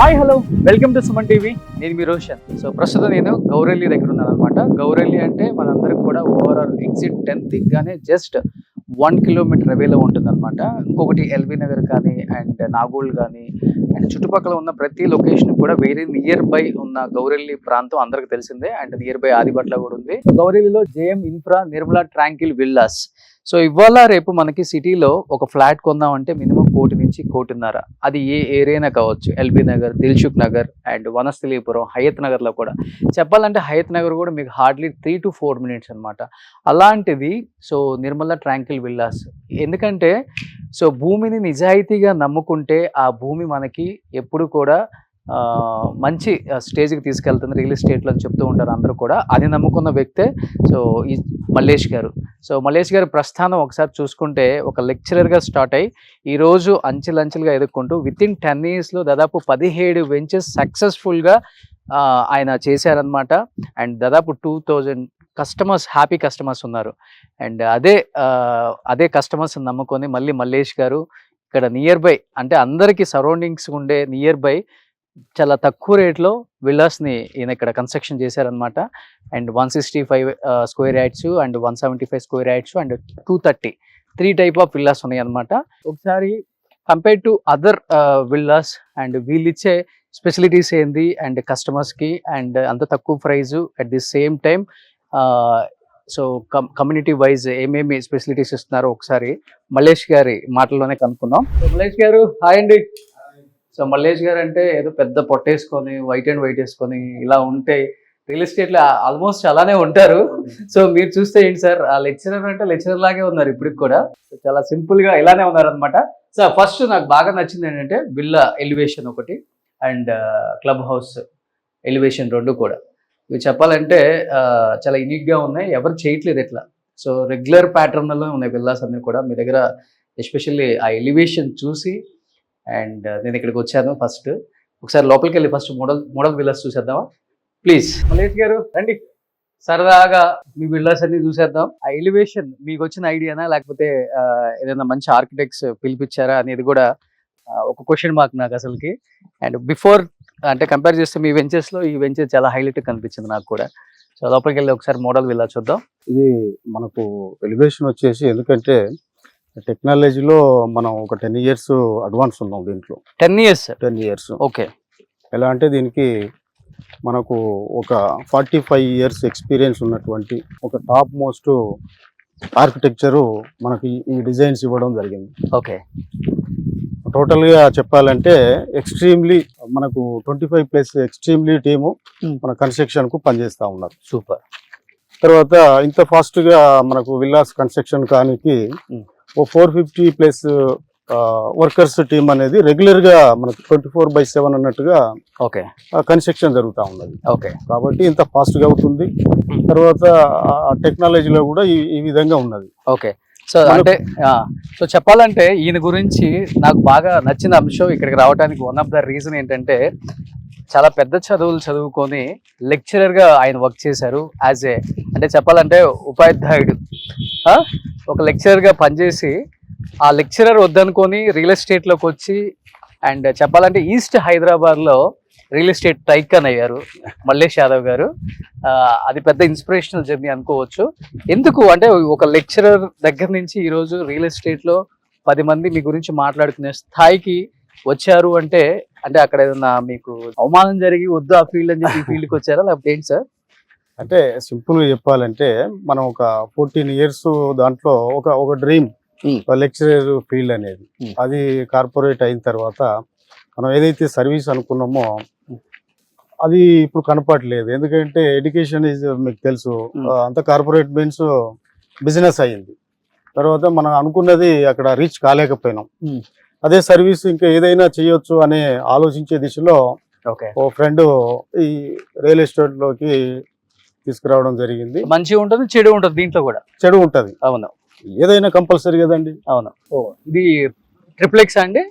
Hi hello welcome to Suman TV. నేను మీ Roshan. So ప్రస్తుతం నేను గౌరెల్లి దగ్గర ఉన్నాను అనమాట. గౌరెల్లి అంటే మనందరికి కూడా ఓవరాల్ ఎగ్జిట్ 10 దిగ్గానే జస్ట్ 1 కిలోమీటర్ అవేలో ఉంటుందన్నమాట. ఇంకొకటి ఎల్బీ నగర్ కానీ అండ్ నాగోల్ కానీ అండ్ చుట్టుపక్కల ఉన్న ప్రతి లొకేషన్ కూడా వెరీ నియర్ బై ఉన్న గౌరెల్లి ప్రాంతం అందరికి తెలిసిందే. అండ్ నియర్ బై ఆదిబట్ల కూడా ఉంది. గౌరెల్లిలో JM Infra Nirmala tranquil villas. So ఇవాళ రేపు మనకి సిటీలో ఒక ఫ్లాట్ కొందామంటే మినిమం 1 కోటి నుంచి 1.5 కోటి. అది ఏ ఏరియానా కావచ్చు. ఎల్బీ నగర్, దిల్సుఖ్ నగర్ అండ్ వనస్థలీపురం, హయత్ నగర్లో కూడా చెప్పాలంటే హయత్ నగర్ కూడా మీకు హార్డ్లీ 3 to 4 minutes అనమాట. అలాంటిది సో నిర్మలా ట్రాంకిల్ విల్లాస్. ఎందుకంటే సో భూమిని నిజాయితీగా నమ్ముకుంటే ఆ భూమి మనకి ఎప్పుడు కూడా మంచి స్టేజ్కి తీసుకెళ్తుంది రియల్ ఎస్టేట్లో అని చెప్తూ ఉంటారు అందరూ కూడా. అది నమ్ముకున్న వ్యక్తే సో ఈ మల్లేష్ గారు. సో మల్లేష్ గారి ప్రస్థానం ఒకసారి చూసుకుంటే ఒక లెక్చరర్గా స్టార్ట్ అయ్యి ఈరోజు అంచెలంచెలుగా ఎదుర్కొంటూ వితిన్ 10 yearsలో దాదాపు 17 వెంచర్స్ సక్సెస్ఫుల్గా ఆయన చేశారనమాట. అండ్ దాదాపు 2000 కస్టమర్స్, హ్యాపీ కస్టమర్స్ ఉన్నారు. అండ్ అదే కస్టమర్స్ నమ్ముకొని మళ్ళీ మల్లేష్ గారు ఇక్కడ నియర్ బై అంటే అందరికీ సరౌండింగ్స్ ఉండే నియర్ బై చాలా తక్కువ రేట్లో విల్లాస్ని ఈయన ఇక్కడ కన్స్ట్రక్షన్ చేశారనమాట. And 165 square yards and 175 square yards and 230 3 type of villas ఉన్నాయి అనమాట. ఒకసారి compare to other villas and వీళ్ళిచ్చే స్పెషలిటీస్ ఏంది అండ్ కస్టమర్స్కి అండ్ అంత తక్కువ price at the same time so community wise ఏమేమి స్పెషలిటీస్ ఇస్తున్నారో ఒకసారి మల్లేష్ గారి మాటల్లోనే కనుక్కుందాం. మల్లేష్ గారు హాయ్ అండి. సో మల్లేష్ గారు అంటే ఏదో పెద్ద పొట్టేసుకొని వైట్ అండ్ వైట్ వేసుకొని ఇలా ఉంటే రియల్ ఎస్టేట్లో ఆల్మోస్ట్ అలానే ఉంటారు. సో మీరు చూస్తే ఏంటి సార్, ఆ లెక్చరర్ అంటే లెక్చరర్ లాగే ఉన్నారు ఇప్పటికి కూడా. చాలా సింపుల్గా ఇలానే ఉన్నారు అనమాట. సో ఫస్ట్ నాకు బాగా నచ్చింది ఏంటంటే విల్లా ఎలివేషన్ ఒకటి అండ్ క్లబ్ హౌస్ ఎలివేషన్ 2 కూడా. ఇవి చెప్పాలంటే చాలా యూనిక్గా ఉన్నాయి, ఎవరు చేయట్లేదు ఇట్లా. సో రెగ్యులర్ ప్యాటర్న్లో ఉన్నాయి విల్లాస్ అన్నీ కూడా. మీ దగ్గర ఎస్పెషల్లీ ఆ ఎలివేషన్ చూసి అండ్ నేను ఇక్కడికి వచ్చాను. ఫస్ట్ ఒకసారి లోపలికి వెళ్ళి ఫస్ట్ మోడల్ విల్లాస్ చూసేద్దామా ప్లీజ్. మల్లేష్ గారు రండి, సరదాగా మీ విల్లాస్ అన్ని చూసేద్దాం. ఆ ఎలివేషన్ మీకు వచ్చిన ఐడియానా లేకపోతే ఏదైనా మంచి ఆర్కిటెక్ట్స్ పిలిపించారా అనేది కూడా ఒక క్వశ్చన్ మార్క్ నాకు అసలుకి. అండ్ బిఫోర్ అంటే కంపేర్ చేస్తే మీ వెంచర్స్లో ఈ వెంచర్ చాలా హైలైట్ కనిపించింది నాకు కూడా. సో లోపలికి వెళ్ళి ఒకసారి మోడల్ విల్లా చూద్దాం. ఇది మనకు ఎలివేషన్ వచ్చేసి ఎందుకంటే టెక్నాలజీలో మనం ఒక 10 years అడ్వాన్స్ ఉన్నాం దీంట్లో. 10 years ఓకే. ఎలా అంటే దీనికి మనకు ఒక 45 years ఎక్స్పీరియన్స్ ఉన్నటువంటి ఒక టాప్ మోస్ట్ ఆర్కిటెక్చరు మనకి ఈ డిజైన్స్ ఇవ్వడం జరిగింది. ఓకే. టోటల్గా చెప్పాలంటే ఎక్స్ట్రీమ్లీ మనకు 25+ ఎక్స్ట్రీమ్లీ టీము మన కన్స్ట్రక్షన్కు పనిచేస్తూ ఉన్నారు. సూపర్. తర్వాత ఇంత ఫాస్ట్గా మనకు విల్లాస్ కన్స్ట్రక్షన్ కానికి 450+ వర్కర్స్ టీమ్ అనేది రెగ్యులర్ గా మనకు 24/7 అన్నట్టుగా ఓకే కన్స్ట్రక్షన్ జరుగుతూ ఉన్నది. ఓకే. కాబట్టి ఇంత ఫాస్ట్ గా అవుతుంది. తర్వాత టెక్నాలజీలో కూడా ఈ విధంగా ఉన్నది. ఓకే. సో అంటే సో చెప్పాలంటే ఈయన గురించి నాకు బాగా నచ్చిన అంశం ఇక్కడికి రావడానికి వన్ ఆఫ్ ద రీజన్ ఏంటంటే చాలా పెద్ద చదువులు చదువుకొని లెక్చరర్గా ఆయన వర్క్ చేశారు. అంటే చెప్పాలంటే ఉపాధ్యాయుడు ఒక లెక్చరర్గా పనిచేసి ఆ లెక్చరర్ వద్దనుకొని రియల్ ఎస్టేట్లోకి వచ్చి అండ్ చెప్పాలంటే ఈస్ట్ హైదరాబాద్లో రియల్ ఎస్టేట్ టైకన్ అయ్యారు మల్లేష్ యాదవ్ గారు. అది పెద్ద ఇన్స్పిరేషనల్ జర్నీ అనుకోవచ్చు. ఎందుకు అంటే ఒక లెక్చరర్ దగ్గర నుంచి ఈరోజు రియల్ ఎస్టేట్లో 10 మంది మీ గురించి మాట్లాడుకునే స్థాయికి వచ్చారు అంటే అక్కడ ఏదన్నా మీకు అవమానం జరిగి వద్దు ఆ ఫీల్డ్ అని చెప్పి ఈ ఫీల్డ్కి వచ్చారా లేకపోతే ఏంటి సార్? అంటే సింపుల్గా చెప్పాలంటే మనం ఒక 14 years దాంట్లో ఒక డ్రీమ్ లెక్చరర్ ఫీల్డ్ అనేది. అది కార్పొరేట్ అయిన తర్వాత మనం ఏదైతే సర్వీస్ అనుకున్నామో అది ఇప్పుడు కనపడలేదు. ఎందుకంటే ఎడ్యుకేషన్ ఈజ్ మీకు తెలుసు అంత కార్పొరేట్ మీన్స్ బిజినెస్ అయ్యింది. తర్వాత మనం అనుకున్నది అక్కడ రీచ్ కాలేకపోయినాం. అదే సర్వీస్ ఇంకా ఏదైనా చేయొచ్చు అనే ఆలోచించే దిశలో ఓ ఫ్రెండ్ ఈ రియల్ ఎస్టేట్ లోకి తీసుకురావడం జరిగింది. మంచిగా ఉంటుంది, చెడు ఉంటుంది. దీంట్లో కూడా చెడు ఉంటది. అవును, ఏదైనా కంపల్సరీ కదండి. అవును. ఇది ట్రిప్లెక్స్ అండి?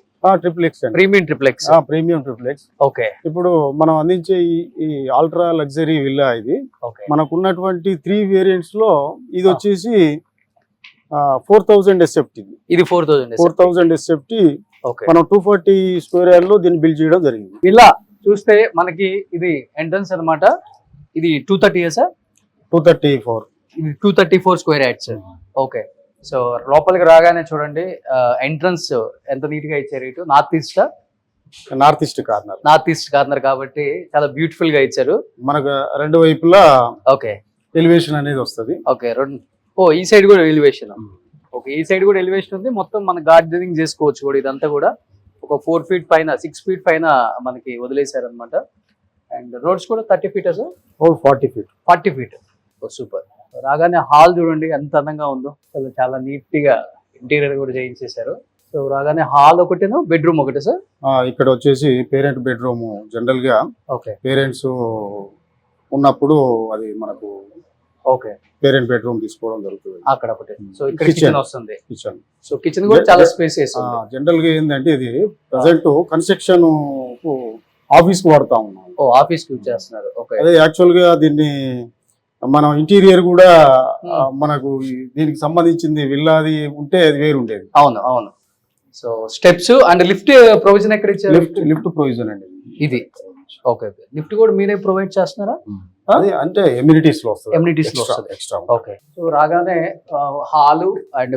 ట్రిప్లెక్స్ అండి. Premium triplex. Premium triplex. Okay. ఇప్పుడు మనం అందించే ఈ అల్ట్రా లగ్జరీ విల్లా ఇది మనకున్నటువంటి 3 వేరియంట్స్ లో ఇది వచ్చేసి 4000 SFT. ఇది 4000 SFT ఓకే. మనం 240 స్క్వేర్ యార్డ్ లో దీన్ని బిల్డ్ చేయడం జరిగింది. ఇలా చూస్తే మనకి ఇది ఎంట్రన్స్ అన్నమాట. ఇది 230 సార్, 234. ఇది 234 స్క్వేర్ యార్డ్స్. ఓకే. సో లోపలికి రాగానే చూడండి ఎంట్రన్స్ ఎంత నీట్ గా ఇచ్చారు. ఇటు నార్త్ ఈస్ట్ కార్నర్ కాబట్టి చాలా బ్యూటిఫుల్ గా ఇచ్చారు. మనకు రెండు వైపులా ఓకే. ఎలివేషన్ అనేది వస్తుంది. ఓకే. ఈ సైడ్ కూడా ఎలివేషన్. ఓకే. ఈ సైడ్ కూడా ఎలివేషన్ ఉంది. మొత్తం మన గార్డెనింగ్ చేసుకోవచ్చు కూడా. ఇదంతా కూడా ఒక 4 ఫీట్ పైన 6 ఫీట్ పైన మనకి వదిలేశారు అనమాట. అండ్ రోడ్స్ కూడా 30 ఫీట్ సార్, 40 ఫీట్. సూపర్. రాగానే హాల్ చూడండి ఎంత అందంగా ఉందో. చాలా నీట్ గా ఇంటీరియర్ కూడా చేయించేశారు. సో రాగానే హాల్ ఒకటేనా, బెడ్రూమ్ ఒకటే సార్? ఇక్కడ వచ్చేసి పేరెంట్ బెడ్రూమ్. జనరల్ గా ఓకే. పేరెంట్స్ ఉన్నప్పుడు అది మనకు ఓకే పేరెంట్ బెడ్రూమ్ తీసుకోవడం జరుగుతుంది అక్కడ ఒకటి. సో ఇక్కడ కిచెన్ వస్తుంది. కిచెన్. సో కిచెన్ కూడా చాలా స్పేసియస్ ఉంది. జనరల్ గా ఏంటంటే ఇది ప్రెసెంట్ కన్స్ట్రక్షన్ ఆఫీస్ కు వాడుతా ఉన్నాం. ఆఫీస్ యూజ్ చేస్తున్నారు. ఓకే. అదే యాక్చువల్ గా దీన్ని మనం ఇంటీరియర్ కూడా మనకు దీనికి సంబంధించింది విల్లాది ఉంటే అది వేరు ఉండేది. అవును. So steps and lift provision ఎక్కడ ఇచ్చారు? లిఫ్ట్ ప్రొవిజన్ అండి ఇది. ఓకే. లిఫ్ట్ కూడా మీరే ప్రొవైడ్ చేస్తున్నారా? అది అంటే ఎమ్యూనిటీస్ లో వస్తుంది. ఎక్స్ట్రా. ఓకే. సో రాగానే హాలు అండ్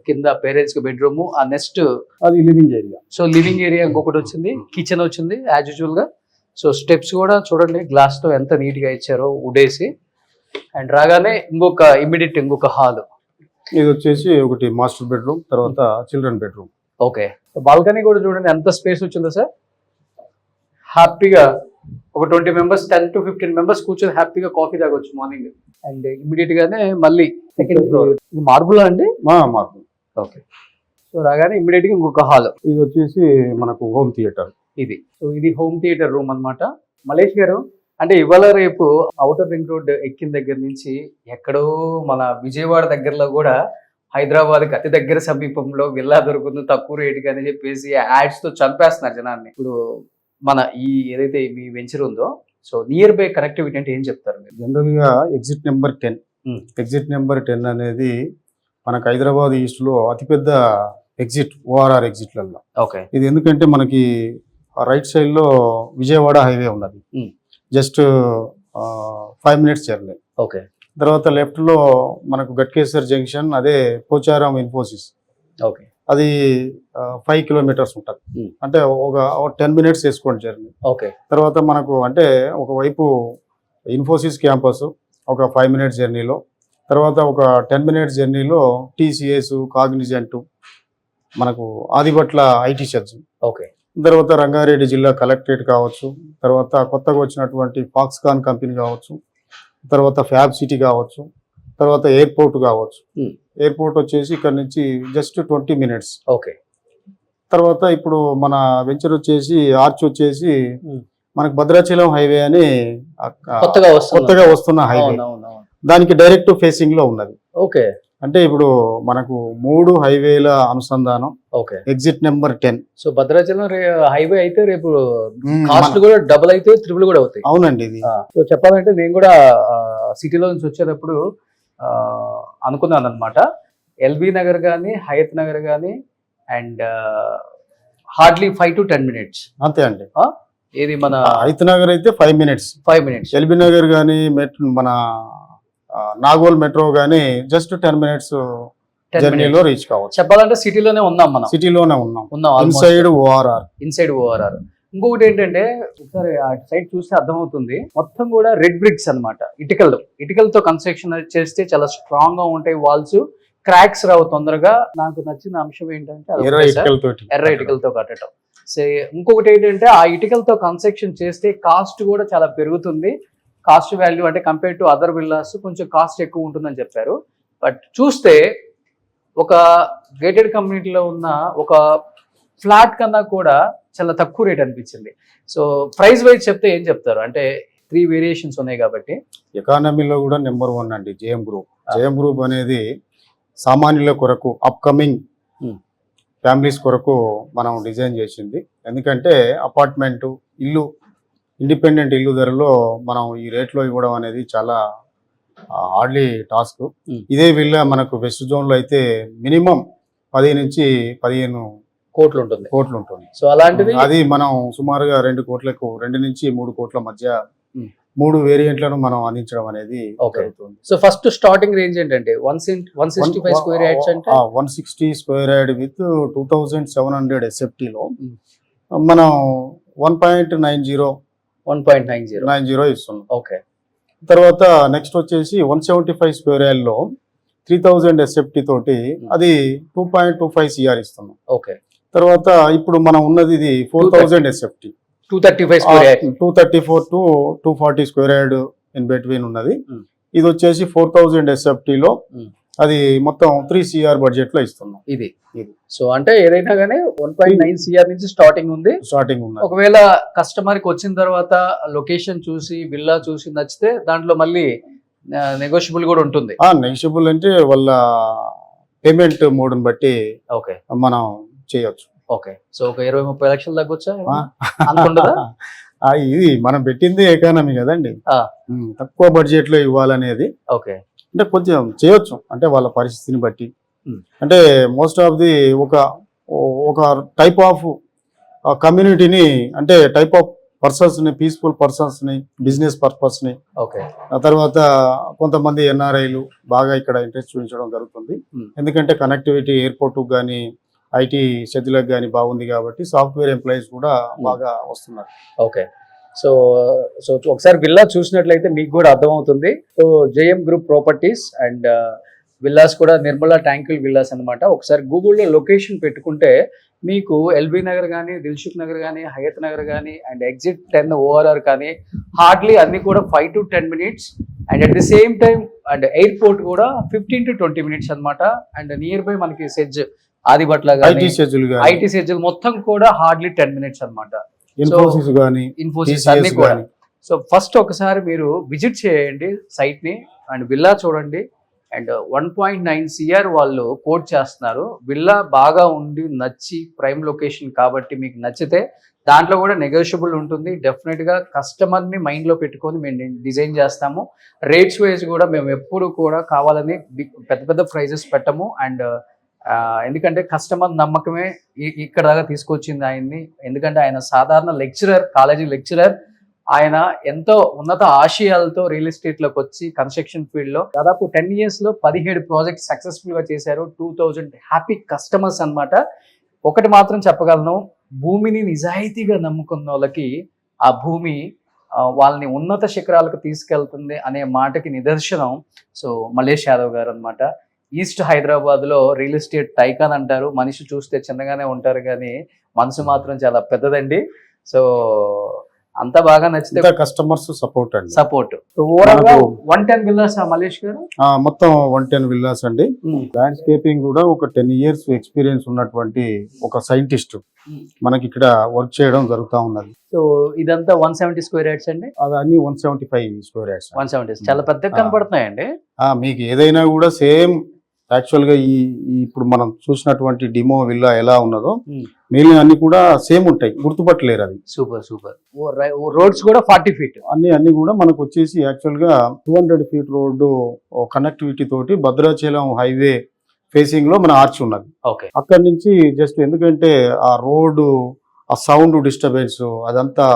కింద పేరెంట్స్ కి బెడ్రూమ్, ఆ నెక్స్ట్ అది living area. So living area ఇంకొకటి వచ్చింది, కిచెన్ వచ్చింది యాజ్ యూజువల్ గా. సో స్టెప్స్ కూడా చూడండి గ్లాస్ తో ఎంత నీట్ గా ఇచ్చారో ఉడేసి. అండ్ రాగానే ఇంకొక హాల్. ఇది వచ్చేసి ఒకటి మాస్టర్ బెడ్రూమ్, తర్వాత చిల్డ్రన్ బెడ్రూమ్. ఓకే. బాల్కనీ కూడా చూడండి ఎంత స్పేస్ వచ్చిందో సార్. హ్యాపీగా ఒక 20 మెంబర్స్, 10 to 15 మెంబర్స్ కూర్చొని హ్యాపీగా కాఫీ తాగొచ్చు మార్నింగ్. అండ్ ఇమీడియట్ గానే మళ్ళీ సెకండ్ ఫ్లోర్. ఇది మార్బుల్ అండి? మార్బుల్. ఓకే. సో రాగానే ఇమీడియట్ గా ఇంకొక హాల్. ఇది వచ్చేసి మనకు హోమ్ థియేటర్. ఇది హోమ్ థియేటర్ రూమ్ అన్నమాట. మలేష్ గారు, అంటే ఇవాళ రేపు ఔటర్ రింగ్ రోడ్ ఎక్కిన దగ్గర నుంచి ఎక్కడో మన విజయవాడ దగ్గరలో కూడా హైదరాబాద్ కి అతి దగ్గర సమీపంలో విల్లా దొరుకుతుంది తక్కువ రేటుకి అని చెప్పేసి యాడ్స్ తో చంపేస్తున్నారు జనాన్ని. ఇప్పుడు మన ఈ ఏదైతే మీ వెంచర్ ఉందో, సో నియర్ బై కనెక్టివిటీ అంటే ఏం చెప్తారు మీరు? జనరల్ గా ఎగ్జిట్ నెంబర్ 10. ఎగ్జిట్ నెంబర్ 10 అనేది మనకు హైదరాబాద్ ఈస్ట్ లో అతిపెద్ద ఎగ్జిట్, ఓఆర్ఆర్ ఎగ్జిట్లలో. ఓకే. ఇది ఎందుకంటే మనకి రైట్ సైడ్ లో విజయవాడ హైవే ఉన్నది, జస్ట్ 5 minutes జర్నీ. ఓకే. తర్వాత లెఫ్ట్ లో మనకు గట్కేసర్ జంక్షన్, అదే పోచారం ఇన్ఫోసిస్. ఓకే. అది 5 kilometers ఉంటుంది. అంటే ఒక 10 minutes వేసుకోండి జర్నీ. ఓకే. తర్వాత మనకు అంటే ఒకవైపు ఇన్ఫోసిస్ క్యాంపస్ ఒక 5 minutes జర్నీలో, తర్వాత ఒక 10 minutes జర్నీలో టీసీఎస్, కాగ్నిజెంట్, మనకు ఆదిబట్ల ఐటీ చర్చ్. ఓకే. తర్వాత రంగారెడ్డి జిల్లా కలెక్టరేట్ కావచ్చు, తర్వాత కొత్తగా వచ్చినటువంటి ఫాక్స్కాన్ కంపెనీ కావచ్చు, తర్వాత ఫ్యాబ్ సిటీ కావచ్చు, తర్వాత ఎయిర్పోర్ట్ కావచ్చు. ఎయిర్పోర్ట్ వచ్చేసి ఇక్కడ నుంచి జస్ట్ 20 minutes. ఓకే. తర్వాత ఇప్పుడు మన వెంచర్ వచ్చేసి ఆర్చ్ వచ్చేసి మనకు భద్రాచలం హైవే అని కొత్తగా వస్తున్న హైవే, దానికి డైరెక్ట్ ఫేసింగ్ లో ఉన్నది. ఓకే. అంటే ఇప్పుడు మనకు 3 హైవేల అనుసంధానం. Okay. Exit number 10. So Bhadrachalam highway అయితే రేపు కాస్ట్ కూడా డబుల్ అయితే ట్రిపుల్ కూడా అవుతాయి. అవునండి. ఇది సో చెప్పాలంటే నేను కూడా సిటీలో నుంచి వచ్చేటప్పుడు అనుకున్నాను అనమాట, ఎల్బీ నగర్ కానీ హయత్ నగర్ కానీ అండ్ హార్డ్లీ 5 to 10 minutes అంతే అండి. ఏది మన హయత్ నగర్ అయితే 5 minutes. ఎల్బీ నగర్ కానీ మన నాగోల్ మెట్రో గానీ జస్ట్ 10 minutes జర్నీలో రీచ్ కావచ్చు. చెప్పాలంటే సిటీలోనే ఉన్నాం మనం. సిటీలోనే ఉన్నాం. Inside ORR. ఇంకొకటి ఏంటంటే ఒకసారి ఆ సైడ్ చూస్తే అర్థమవుతుంది, మొత్తం కూడా రెడ్ బ్రిక్స్ అన్నమాట. ఇటుకలతో కన్స్ట్రక్షన్ చేస్తే చాలా స్ట్రాంగ్ గా ఉంటాయి వాల్స్, క్రాక్స్ రావు తొందరగా. నాకు నచ్చిన అంశం ఏంటంటే ఎర్ర ఇటుకలతో కట్టడం. ఇంకొకటి ఏంటంటే ఆ ఇటుకలతో కన్స్ట్రక్షన్ చేస్తే కాస్ట్ కూడా చాలా పెరుగుతుంది. కాస్ట్ వాల్యూ అంటే కంపేర్ టు అదర్ విల్లాస్ కొంచెం కాస్ట్ ఎక్కువ ఉంటుందని చెప్పారు. బట్ చూస్తే ఒక గేటెడ్ కమ్యూనిటీలో ఉన్న ఒక ఫ్లాట్ కన్నా కూడా చాలా తక్కువ రేట్ అనిపించింది. సో ప్రైస్ వైజ్ చెప్తే ఏం చెప్తారు? అంటే 3 వేరియేషన్స్ ఉన్నాయి కాబట్టి. ఎకానమీలో కూడా నెంబర్ 1 అండి జేఎం గ్రూప్. జేఎం గ్రూప్ అనేది సామాన్యుల కొరకు, అప్కమింగ్ ఫ్యామిలీస్ కొరకు మనం డిజైన్ చేసింది. ఎందుకంటే అపార్ట్మెంటు, ఇల్లు, ఇండిపెండెంట్ ఇల్లు ధరలో మనం ఈ రేట్లో ఇవ్వడం అనేది చాలా హార్డ్లీ టాస్క్. ఇదే విల్లా మనకు వెస్ట్ జోన్ లో అయితే మినిమం 10 నుంచి 15 కోట్లు ఉంటుంది. కోట్లు ఉంటుంది. సో అలాంటిది అది మనం సుమారుగా 2 కోట్లకు 2 నుంచి 3 కోట్ల మధ్య Hmm. 3 వేరియంట్లను మనం అందించడం అనేది Okay. జరుగుతుంది. సో ఫస్ట్ స్టార్టింగ్ రేంజ్ ఏంటంటే 165 స్క్వేర్ యార్డ్స్ అంటే 160 స్క్వేర్ యార్డ్ విత్ 2700 SFT లో Hmm. మనం 1.90 1.90. ఇస్తున్నాం. ఓకే. తర్వాత నెక్స్ట్ వచ్చేసి 175 స్క్వేర్ యార్డ్ లో 3000 SFT తోటి అది 2.25 CR ఇస్తున్నాం. ఓకే. తర్వాత ఇప్పుడు మనం ఉన్నది ఇది 4000 SFT 235 square yard. 234 to 240 square yard in between ఉన్నది. Hmm. ఇది వచ్చేసి 4000 SFT లో Hmm. అది మొత్తం 3 CR బడ్జెట్ లో ఇస్తున్నాం. ఇది. సో అంటే ఏదైనా కానీ 1.9 CR నుంచి స్టార్టింగ్ ఉంది. స్టార్టింగ్ ఉన్నది. ఒకవేళ కస్టమర్ కి వచ్చిన తర్వాత లొకేషన్ చూసి విల్లా చూసి నచ్చితే దాంట్లో మళ్ళీ నెగోషియబుల్ కూడా ఉంటుంది. నెగిషియబుల్ అంటే వాళ్ళ పేమెంట్ మోడ్ని బట్టి ఓకే. మనం చేయొచ్చు. ఓకే. సో ఒక 20-30 లక్షలు తగ్గొచ్చా అనుకుంటుందా? ఇది మనం పెట్టింది ఎకానమీ కదండి. తక్కువ బడ్జెట్ లో ఇవ్వాలనేది. ఓకే. అంటే కొంచెం చేయొచ్చు అంటే వాళ్ళ పరిస్థితిని బట్టి. అంటే మోస్ట్ ఆఫ్ ది ఒక టైప్ ఆఫ్ కమ్యూనిటీని అంటే టైప్ ఆఫ్ పర్సన్స్ ని పీస్ఫుల్ పర్సన్స్ ని బిజినెస్ పర్పస్ ని ఓకే. ఆ తర్వాత కొంతమంది ఎన్ఆర్ఐలు బాగా ఇక్కడ ఇంట్రెస్ట్ చూపించడం జరుగుతుంది. ఎందుకంటే కనెక్టివిటీ ఎయిర్పోర్ట్ కానీ ఐటీ షెడ్యూలకు కానీ బాగుంది కాబట్టి సాఫ్ట్వేర్ ఎంప్లాయీస్ కూడా బాగా వస్తున్నారు. ఓకే. సో సో ఒకసారి విల్లా చూసినట్లయితే మీకు కూడా అర్థమవుతుంది. So JM group properties and villas కూడా నిర్మలా ట్యాంకుల్ విల్లాస్ అన్నమాట. ఒకసారి గూగుల్లో లొకేషన్ పెట్టుకుంటే మీకు ఎల్బీ నగర్ కానీ దిల్సుఖ్ నగర్ కానీ హయత్ నగర్ కానీ అండ్ ఎగ్జిట్ 10 ORR కానీ హార్డ్లీ అన్ని కూడా 5 to 10 minutes and at the same time and airport కూడా 15 to 20 minutes అన్నమాట. అండ్ నియర్ బై మనకి సెజ్ ఆదిబట్ల ఐటీ షెడ్యూల్ మొత్తం కూడా హార్డ్లీ 10 minutes అన్నమాట. ఇన్ఫోసిస్ అన్ని కూడా. సో ఫస్ట్ ఒకసారి మీరు విజిట్ చేయండి సైట్ ని అండ్ విల్లా చూడండి. అండ్ 1.9 CR వాళ్ళు కోట్ చేస్తున్నారు. విల్లా బాగా ఉండి నచ్చి ప్రైమ్ లొకేషన్ కాబట్టి మీకు నచ్చితే దాంట్లో కూడా నెగోషియబుల్ ఉంటుంది. డెఫినెట్ గా కస్టమర్ ని మైండ్ లో పెట్టుకొని మేము డిజైన్ చేస్తాము. రేట్స్ వైజ్ కూడా మేము ఎప్పుడు కూడా కావాలని పెద్ద పెద్ద ప్రైజెస్ పెట్టము. అండ్ ఎందుకంటే కస్టమర్ నమ్మకమే ఇక్కడ దాకా తీసుకొచ్చింది ఆయన్ని. ఎందుకంటే ఆయన సాధారణ లెక్చరర్, కాలేజీ లెక్చరర్. ఆయన ఎంతో ఉన్నత ఆశయాలతో రియల్ ఎస్టేట్ లోకి వచ్చి కన్స్ట్రక్షన్ ఫీల్డ్ లో దాదాపు 10 years లో 17 ప్రాజెక్ట్స్ సక్సెస్ఫుల్ గా చేశారు. 2000 హ్యాపీ కస్టమర్స్ అన్నమాట. ఒకటి మాత్రం చెప్పగలను, భూమిని నిజాయితీగా నమ్ముకున్న వాళ్ళకి ఆ భూమి వాళ్ళని ఉన్నత శిఖరాలకు తీసుకెళ్తుంది అనే మాటకి నిదర్శనం సో మల్లేష్ యాదవ్ గారు అన్నమాట. ఈస్ట్ హైదరాబాద్ లో రియల్ ఎస్టేట్ టైకాన్ అంటారు. మనిషి చూస్తే చిన్నగానే ఉంటారు కానీ మనసు మాత్రం చాలా పెద్దదండి. సో అంతా బాగా నచ్చితే కస్టమర్స్ సపోర్ట్. ఓవరాల్ గా 110 విల్లాస్ మల్లేష్ గారు మొత్తం 110 విల్లాస్ అండి. ల్యాండ్స్కేపింగ్ కూడా ఒక 10 years ఎక్స్పీరియన్స్ ఉన్నటువంటి ఒక సైంటిస్ట్ మనకి ఇక్కడ వర్క్ చేయడం జరుగుతూ ఉన్నది. సో ఇదంతా 170 స్క్వేర్ యార్డ్స్ అండి. అది అన్ని 175 స్క్వేర్ యార్డ్స్. 170 చాలా పెద్దగా కనపడుతున్నాయండి. మీకు ఏదైనా కూడా సేమ్ యాక్చువల్ గా ఈ ఇప్పుడు మనం చూసినటువంటి డిమో విల్లా ఎలా ఉన్నదో మిగిలిన అన్ని కూడా సేమ్ ఉంటాయి, గుర్తుపట్టలేరు. అది సూపర్. రోడ్స్ కూడా 40 feet అన్ని కూడా మనకు వచ్చేసి యాక్చువల్ గా 200 feet రోడ్డు కనెక్టివిటీ తోటి భద్రాచలం హైవే ఫేసింగ్ లో మన ఆర్చ్ ఉన్నది. ఓకే. అక్కడి నుంచి జస్ట్ ఎందుకంటే ఆ రోడ్డు ఆ సౌండ్ డిస్టర్బెన్స్ అదంతా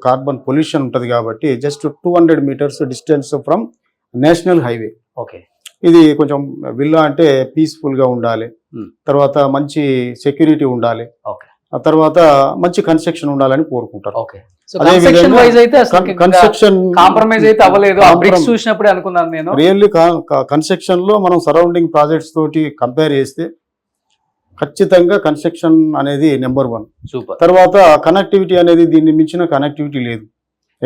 కార్బన్ పొల్యూషన్ ఉంటది కాబట్టి just 200 meters distance from national highway. Okay. ఇది కొంచెం విల్లా అంటే పీస్ఫుల్ గా ఉండాలి, తర్వాత మంచి సెక్యూరిటీ ఉండాలి, ఆ తర్వాత మంచి కన్స్ట్రక్షన్ ఉండాలని కోరుకుంటారు. కన్స్ట్రక్షన్ కాంప్రమైజ్ అయితే అవ్వలేదు. బ్రిక్స్ చూసినప్పుడే అనుకున్నాను నేను. రియల్లీ కన్స్ట్రక్షన్ లో మనం సరౌండింగ్ ప్రాజెక్ట్స్ తోటి కంపేర్ చేస్తే ఖచ్చితంగా కన్స్ట్రక్షన్ అనేది నెంబర్ 1. సూపర్. తర్వాత కనెక్టివిటీ అనేది దీన్ని మించిన కనెక్టివిటీ లేదు.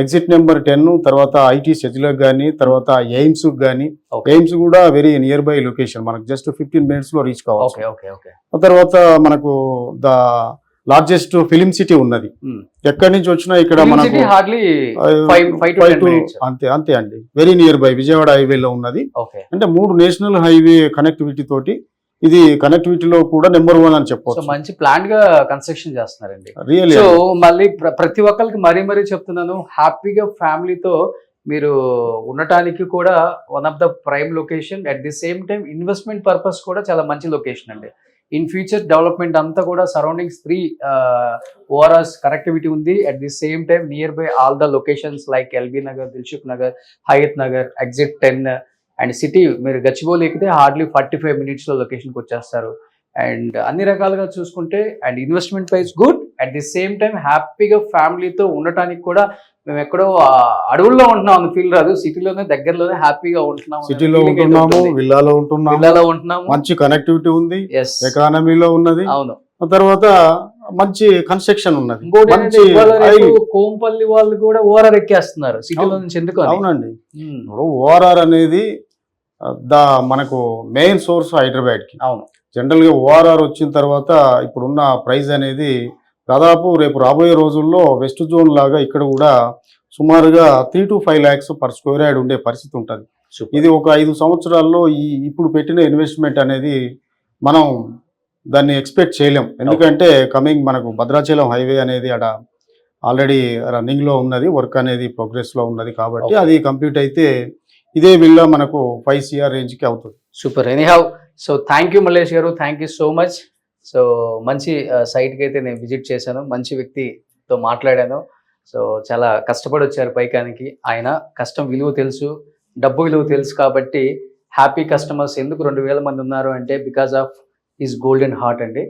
ఎగ్జిట్ నెంబర్ 10 తర్వాత ఐటీ షెడ్యూలకు కానీ తర్వాత ఎయిమ్స్ కానీ, ఎయిమ్స్ కూడా వెరీ నియర్ బై లొకేషన్, మనకు జస్ట్ 15 minutes లో రీచ్ కావచ్చు. ఆ తర్వాత మనకు ద లార్జెస్ట్ ఫిలిం సిటీ ఉన్నది. ఎక్కడి నుంచి వచ్చినా ఇక్కడ మనకు అంతే అండి, వెరీ నియర్ బై విజయవాడ హైవేలో ఉన్నది. అంటే 3 నేషనల్ హైవే కనెక్టివిటీ తోటి ఇది కనెక్టివిటీలో కూడా నెంబర్ 1 అని చెప్పొచ్చు. మంచి ప్లాన్ గా కన్స్ట్రక్షన్ చేస్తున్నారండి. రియల్లీ. సో మళ్ళీ ప్రతి ఒక్కరికి మరీ చెప్తున్నాను, హ్యాపీగా ఫ్యామిలీతో మీరు ఉండటానికి కూడా one of the prime location. At the same time investment purpose కూడా చాలా మంచి లొకేషన్ అండి. ఇన్ ఫ్యూచర్ డెవలప్మెంట్ అంతా కూడా సరౌండింగ్స్ 3 ఓఆర్ఆర్స్ కనెక్టివిటీ ఉంది. At the same time nearby all the locations like LB Nagar, Dilsukh Nagar, Hayath Nagar, exit 10 and city మీరు గచ్చిబౌలి ఎక్కితే hardly 45 minutes లో లొకేషన్కి వచ్చేస్తారు. అండ్ అన్ని రకాలుగా చూసుకుంటే and investment price good, at the same time హ్యాపీగా ఫ్యామిలీతో ఉండటానికి కూడా మేము ఎక్కడో అడవుల్లో ఉంటున్నాం అని ఫీల్ రాదు, సిటీలోనే దగ్గరలోనే హ్యాపీగా ఉంటున్నాం. సిటీలో ఉంటున్నాము, విల్లాలో ఉంటున్నాము, మంచి కనెక్టివిటీ ఉంది, ఎకానమీలో ఉన్నది. అవును, తర్వాత మంచి కన్స్ట్రక్షన్ ఉన్నది. కోంపల్లి వాళ్ళు కూడా ఓఆర్ఆర్ ఎక్కేస్తున్నారు సిటీలో నుంచి, ఎందుకు? అవునండి, ఇప్పుడు ఓఆర్ఆర్ అనేది మనకు మెయిన్ సోర్స్ హైదరాబాద్ కి. అవును, జనరల్ గా ఓఆర్ఆర్ వచ్చిన తర్వాత ఇప్పుడున్న ప్రైస్ అనేది దాదాపు రేపు రాబోయే రోజుల్లో వెస్ట్ జోన్ లాగా ఇక్కడ కూడా సుమారుగా 3 to 5 lakhs per square yard ఉండే పరిస్థితి ఉంటుంది. ఇది ఒక 5 సంవత్సరాల్లో ఇప్పుడు పెట్టిన ఇన్వెస్ట్మెంట్ అనేది మనం దాన్ని ఎక్స్పెక్ట్ చేయలేం. ఎందుకంటే కమింగ్ మనకు భద్రాచలం హైవే అనేది అక్కడ ఆల్రెడీ రన్నింగ్ లో ఉన్నది, వర్క్ అనేది ప్రోగ్రెస్ లో ఉన్నది. కాబట్టి అది కంప్లీట్ అయితే ఇదే విల్లా మనకు 5 CR రేంజ్ కి అవుతుంది. Super. Anyhow, so thank you Mallesh garu, thank you so much. So మంచి సైట్కి అయితే నేను విజిట్ చేశాను, మంచి వ్యక్తితో మాట్లాడాను. సో చాలా కష్టపడి వచ్చారు పైకానికి. ఆయన కష్టం విలువ తెలుసు, డబ్బు విలువ తెలుసు. కాబట్టి హ్యాపీ కస్టమర్స్ ఎందుకు 2000 మంది ఉన్నారు అంటే because of his golden heart అండి.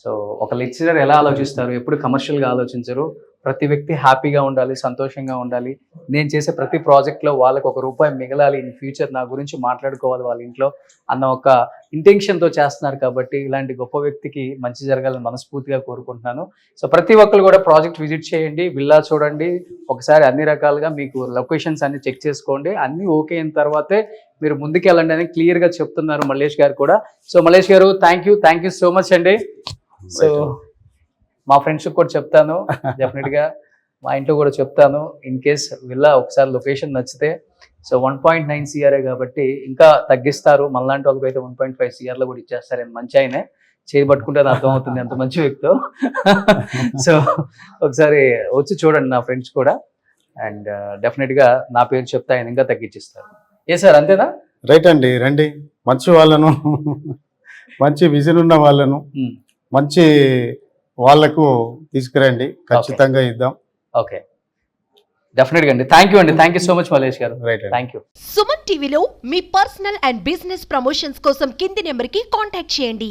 సో ఒక లెక్చరర్ ఎలా ఆలోచిస్తారు, ఎప్పుడు కమర్షియల్గా ఆలోచించరు. ప్రతి వ్యక్తి హ్యాపీగా ఉండాలి, సంతోషంగా ఉండాలి. నేను చేసే ప్రతి ప్రాజెక్ట్లో వాళ్ళకు ₹1 మిగలాలి, ఇన్ ఫ్యూచర్ నా గురించి మాట్లాడుకోవాలి వాళ్ళ ఇంట్లో అన్న ఒక ఇంటెన్షన్తో చేస్తున్నారు. కాబట్టి ఇలాంటి గొప్ప వ్యక్తికి మంచి జరగాలని మనస్ఫూర్తిగా కోరుకుంటున్నాను. సో ప్రతి ఒక్కరు కూడా ప్రాజెక్ట్ విజిట్ చేయండి, విల్లా చూడండి, ఒకసారి అన్ని రకాలుగా మీకు లొకేషన్స్ అన్ని చెక్ చేసుకోండి. అన్నీ ఓకే అయిన తర్వాతే మీరు ముందుకు వెళ్ళండి అని క్లియర్గా చెప్తున్నారు మల్లేష్ గారు కూడా. So Mallesh garu thank you so much అండి. సో మా ఫ్రెండ్స్ కూడా చెప్తాను, డెఫినెట్గా మా ఇంట్లో కూడా చెప్తాను. ఇన్ కేస్ విల్లా ఒకసారి లొకేషన్ నచ్చితే, సో 1.9 CR కాబట్టి ఇంకా తగ్గిస్తారు. మనలాంటి వాళ్ళకి అయితే 1.5 CRలో కూడా ఇచ్చేస్తారు. మంచి ఆయనే, చేయబట్టుకుంటే అది అర్థమవుతుంది అంత మంచి వ్యక్తితో. సో ఒకసారి వచ్చి చూడండి నా ఫ్రెండ్స్ కూడా, అండ్ డెఫినెట్గా నా పేరు చెప్తే ఆయన ఇంకా తగ్గించిస్తారు. ఏ సార్, అంతేనా? రైట్ అండి, రండి. మంచి వాళ్ళను, మంచి విజన్ ఉన్న వాళ్ళను, మంచి వాళ్లకు తీసుకురండి, ఖచ్చితంగా ఇద్దాం. ఓకే, డెఫినెట్గా అండి. Thank you so much Mallesh garu. Right, thank you. Suman టీవీలో మీ పర్సనల్ అండ్ బిజినెస్ ప్రమోషన్స్ కోసం కింది నెంబర్కి కాంటాక్ట్ చేయండి.